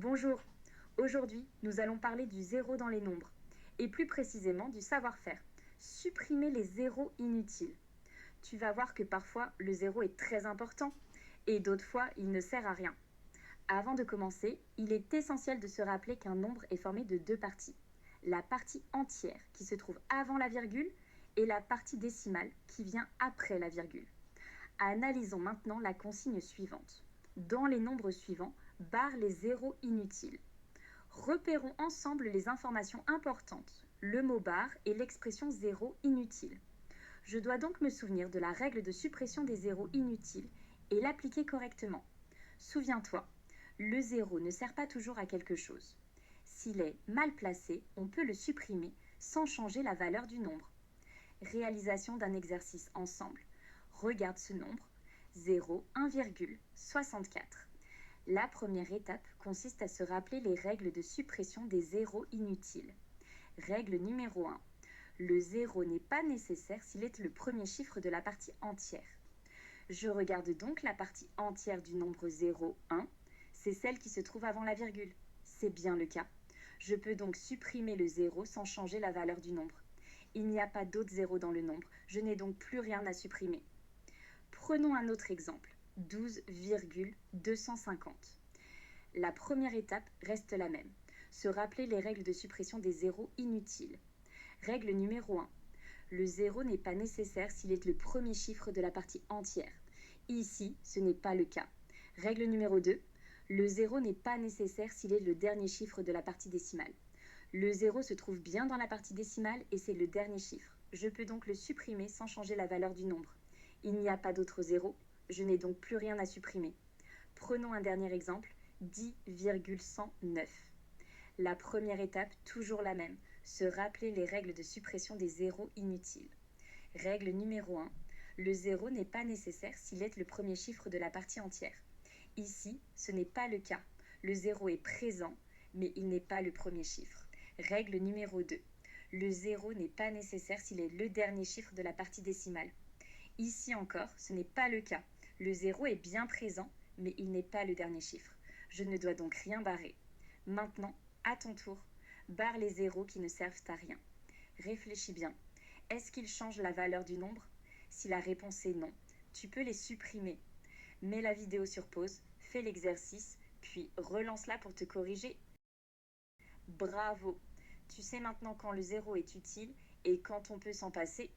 Bonjour, aujourd'hui nous allons parler du zéro dans les nombres, et plus précisément du savoir-faire, supprimer les zéros inutiles. Tu vas voir que parfois le zéro est très important, et d'autres fois il ne sert à rien. Avant de commencer, il est essentiel de se rappeler qu'un nombre est formé de deux parties. La partie entière qui se trouve avant la virgule et la partie décimale qui vient après la virgule. Analysons maintenant la consigne suivante. Dans les nombres suivants, barre les zéros inutiles. Repérons ensemble les informations importantes, le mot barre et l'expression zéro inutile. Je dois donc me souvenir de la règle de suppression des zéros inutiles et l'appliquer correctement. Souviens-toi, le zéro ne sert pas toujours à quelque chose. S'il est mal placé, on peut le supprimer sans changer la valeur du nombre. Réalisation d'un exercice ensemble. Regarde ce nombre, 0, 1,64. La première étape consiste à se rappeler les règles de suppression des zéros inutiles. Règle numéro 1. Le zéro n'est pas nécessaire s'il est le premier chiffre de la partie entière. Je regarde donc la partie entière du nombre 0, 1. C'est celle qui se trouve avant la virgule. C'est bien le cas. Je peux donc supprimer le 0 sans changer la valeur du nombre. Il n'y a pas d'autres zéros dans le nombre. Je n'ai donc plus rien à supprimer. Prenons un autre exemple, 12,250. La première étape reste la même, se rappeler les règles de suppression des zéros inutiles. Règle numéro 1. Le 0 n'est pas nécessaire s'il est le premier chiffre de la partie entière. Ici, ce n'est pas le cas. Règle numéro 2. Le 0 n'est pas nécessaire s'il est le dernier chiffre de la partie décimale. Le 0 se trouve bien dans la partie décimale et c'est le dernier chiffre. Je peux donc le supprimer sans changer la valeur du nombre. Il n'y a pas d'autre zéro, je n'ai donc plus rien à supprimer. Prenons un dernier exemple, 10,109. La première étape, toujours la même, se rappeler les règles de suppression des zéros inutiles. Règle numéro 1. Le 0 n'est pas nécessaire s'il est le premier chiffre de la partie entière. Ici, ce n'est pas le cas. Le 0 est présent, mais il n'est pas le premier chiffre. Règle numéro 2. Le 0 n'est pas nécessaire s'il est le dernier chiffre de la partie décimale. Ici encore, ce n'est pas le cas. Le 0 est bien présent, mais il n'est pas le dernier chiffre. Je ne dois donc rien barrer. Maintenant, à ton tour, barre les zéros qui ne servent à rien. Réfléchis bien. Est-ce qu'ils changent la valeur du nombre? Si la réponse est non, tu peux les supprimer. Mets la vidéo sur pause, fais l'exercice, puis relance-la pour te corriger. Bravo! Tu sais maintenant quand le 0 est utile et quand on peut s'en passer.